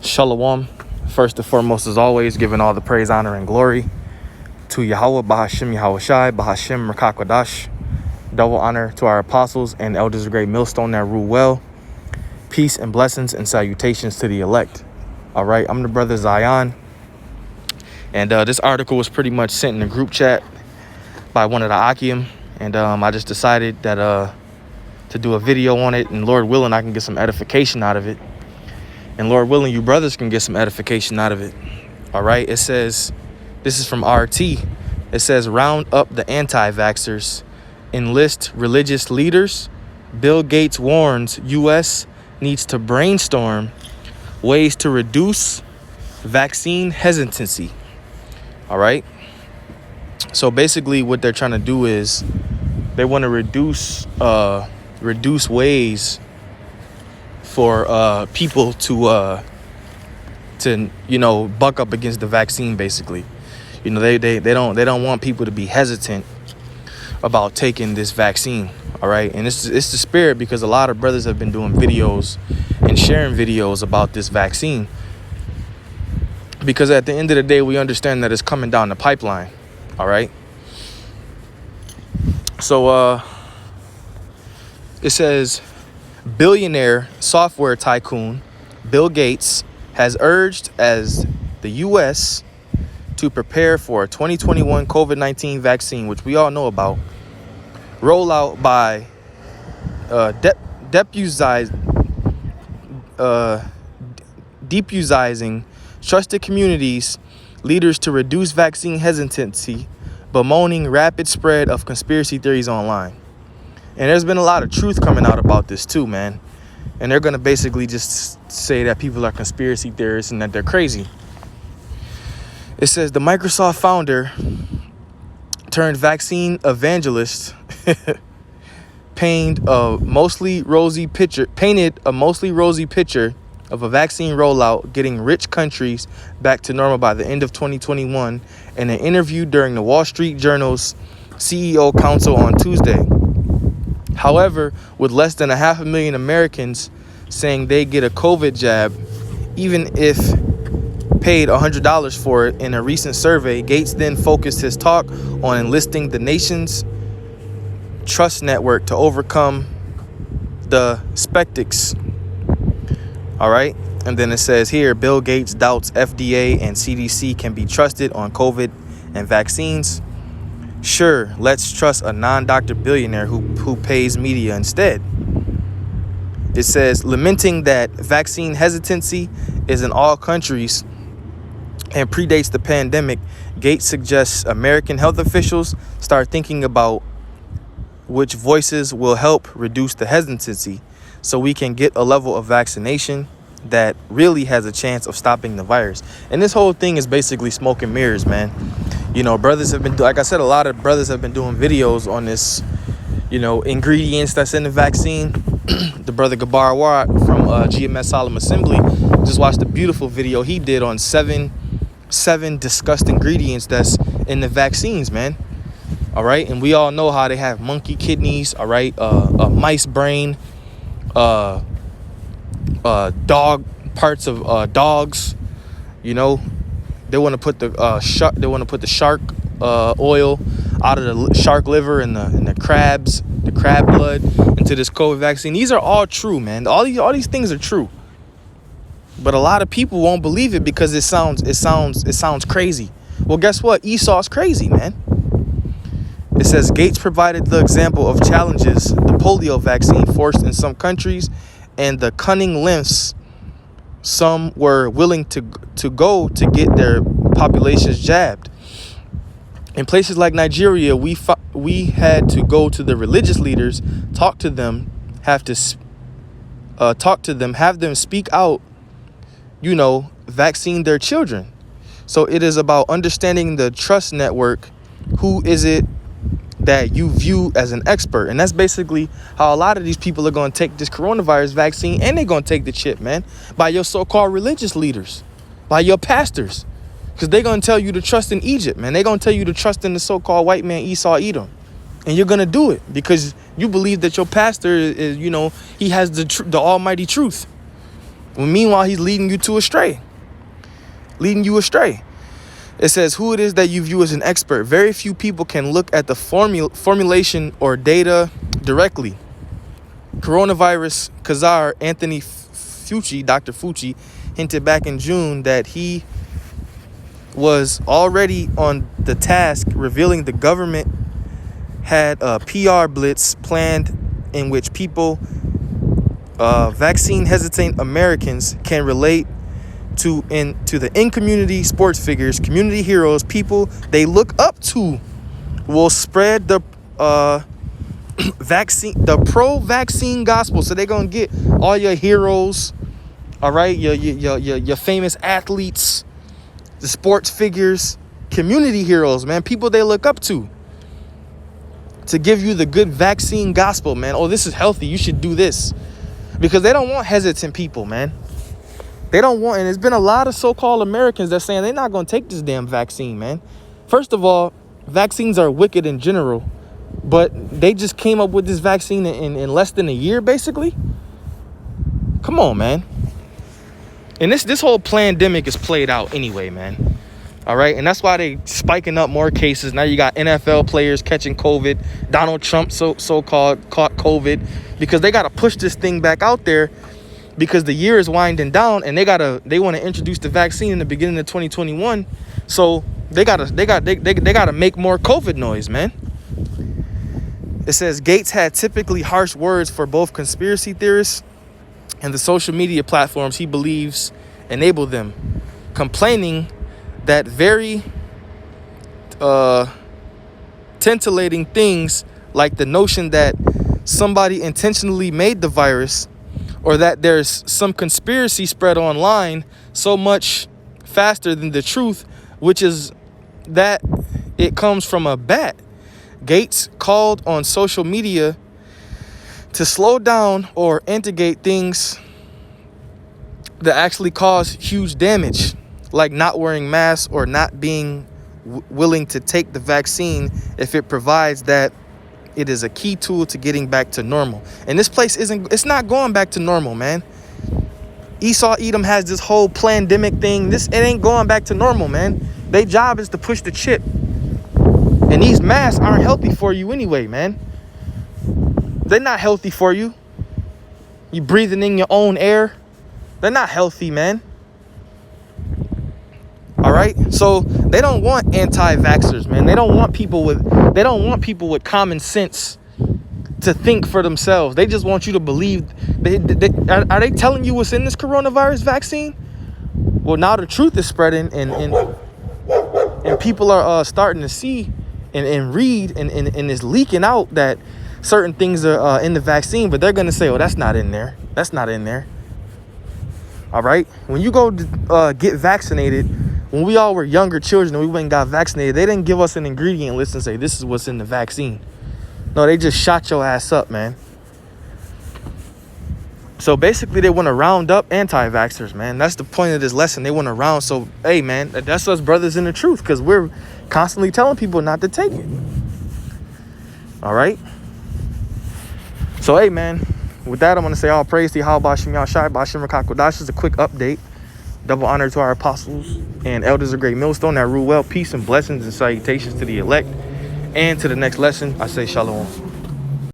Shalom. First and foremost, as always, giving all the praise, honor, and glory to Yahweh, Bahashim Yahweh Shai, Bahashim Rakakwadash. Double honor to our apostles and elders of great millstone that rule well. Peace and blessings and salutations to the elect. All right, I'm the brother Zion. And this article was pretty much sent in a group chat by one of the Akim. And I just decided that to do a video on it. And Lord willing, I can get some edification out of it. And Lord willing, you brothers can get some edification out of it. All right. It says, this is from RT. It says, round up the anti-vaxxers, enlist religious leaders. Bill Gates warns U.S. needs to brainstorm ways to reduce vaccine hesitancy. All right. So basically what they're trying to do is they want to reduce ways for people to buck up against the vaccine. Basically, they don't want people to be hesitant about taking this vaccine. All right, and it's the spirit, because a lot of brothers have been doing videos and sharing videos about this vaccine, because at the end of the day we understand that it's coming down the pipeline. All right, so it says, billionaire software tycoon Bill Gates has urged as the U.S. to prepare for a 2021 COVID-19 vaccine, which we all know about, rollout by deputizing trusted communities leaders to reduce vaccine hesitancy, bemoaning rapid spread of conspiracy theories online. And there's been a lot of truth coming out about this too, man. And they're going to basically just say that people are conspiracy theorists and that they're crazy. It says the Microsoft founder turned vaccine evangelist painted a mostly rosy picture of a vaccine rollout getting rich countries back to normal by the end of 2021 in an interview during the Wall Street Journal's CEO Council on Tuesday. However, with less than 500,000 Americans saying they get a COVID jab, even if paid $100 for it in a recent survey, Gates then focused his talk on enlisting the nation's trust network to overcome the skeptics. All right. And then it says here, Bill Gates doubts FDA and CDC can be trusted on COVID and vaccines. Sure, let's trust a non-doctor billionaire who pays media instead. It says, lamenting that vaccine hesitancy is in all countries and predates the pandemic, Gates suggests American health officials start thinking about which voices will help reduce the hesitancy so we can get a level of vaccination that really has a chance of stopping the virus. And this whole thing is basically smoke and mirrors, man. Brothers have been, like I said, a lot of brothers have been doing videos on this, ingredients that's in the vaccine. The brother Gabar Watt from GMS Solemn Assembly just watched a beautiful video he did on seven discussed ingredients that's in the vaccines, man. All right. And we all know how they have monkey kidneys. All right. A mice brain, dog parts of dogs. They want to put the shark oil out of the shark liver and the crab blood into this COVID vaccine. These are all true, man. All these things are true. But a lot of people won't believe it because it sounds crazy. Well, guess what? Esau's crazy, man. It says Gates provided the example of challenges the polio vaccine forced in some countries and the cunning lengths some were willing to go to get their populations jabbed. In places like Nigeria, we had to go to the religious leaders, talk to them, have them speak out, vaccine their children. So it is about understanding the trust network. Who is it that you view as an expert? And that's basically how a lot of these people are going to take this coronavirus vaccine, and they're going to take the chip, man, by your so-called religious leaders, by your pastors, because they're going to tell you to trust in Egypt, man. They're going to tell you to trust in the so-called white man Esau Edom, and you're going to do it because you believe that your pastor is, he has the almighty truth. When meanwhile, he's leading you astray. It says who it is that you view as an expert. Very few people can look at the formulation or data directly. Coronavirus Kazar Anthony Fauci, Dr. Fauci, hinted back in June that he was already on the task, revealing the government had a PR blitz planned in which vaccine hesitant Americans can relate to the in-community sports figures, community heroes, people they look up to will spread the pro-vaccine gospel. So they're gonna get all your heroes, all right, your famous athletes, the sports figures, community heroes, man, people they look up to give you the good vaccine gospel, man. Oh, this is healthy, you should do this. Because they don't want hesitant people, man. They don't want, and there's been a lot of so-called Americans that saying they're not going to take this damn vaccine, man. First of all, vaccines are wicked in general, but they just came up with this vaccine in less than a year, basically. Come on, man. And this whole pandemic is played out anyway, man. All right, and that's why they spiking up more cases. Now you got NFL players catching COVID. Donald Trump so-called caught COVID because they got to push this thing back out there because the year is winding down and they want to introduce the vaccine in the beginning of 2021. So they gotta make more COVID noise, man. It says Gates had typically harsh words for both conspiracy theorists and the social media platforms he believes enable them, complaining that very titillating things like the notion that somebody intentionally made the virus or that there's some conspiracy spread online so much faster than the truth, which is that it comes from a bat. Gates called on social media to slow down or integrate things that actually cause huge damage, like not wearing masks or not being willing to take the vaccine if it provides that it is a key tool to getting back to normal. And this place it's not going back to normal, man. Esau Edom has this whole pandemic thing. It ain't going back to normal, man. Their job is to push the chip. And these masks aren't healthy for you anyway, man. They're not healthy for you. You breathing in your own air. They're not healthy, man. All right, so they don't want anti-vaxxers, man. They don't want people with common sense to think for themselves. They just want you to believe. Are they telling you what's in this coronavirus vaccine? Well, now the truth is spreading, and people are starting to see and read, and it's leaking out that certain things are in the vaccine, but they're gonna say, "Oh, that's not in there. That's not in there." All right, when you go get vaccinated. When we all were younger children and we went and got vaccinated, they didn't give us an ingredient list and say, this is what's in the vaccine. No, they just shot your ass up, man. So basically, they want to round up anti-vaxxers, man. That's the point of this lesson. They want to round. So, hey, man, that's us brothers in the truth because we're constantly telling people not to take it. All right? So, hey, man, with that, I'm going to say all praise to Yahweh Bashim Yahshai, Bashim Rakakodash. Is a quick update. Double honor to our apostles and elders of Great Millstone that rule well. Peace and blessings and salutations to the elect. And to the next lesson, I say shalom.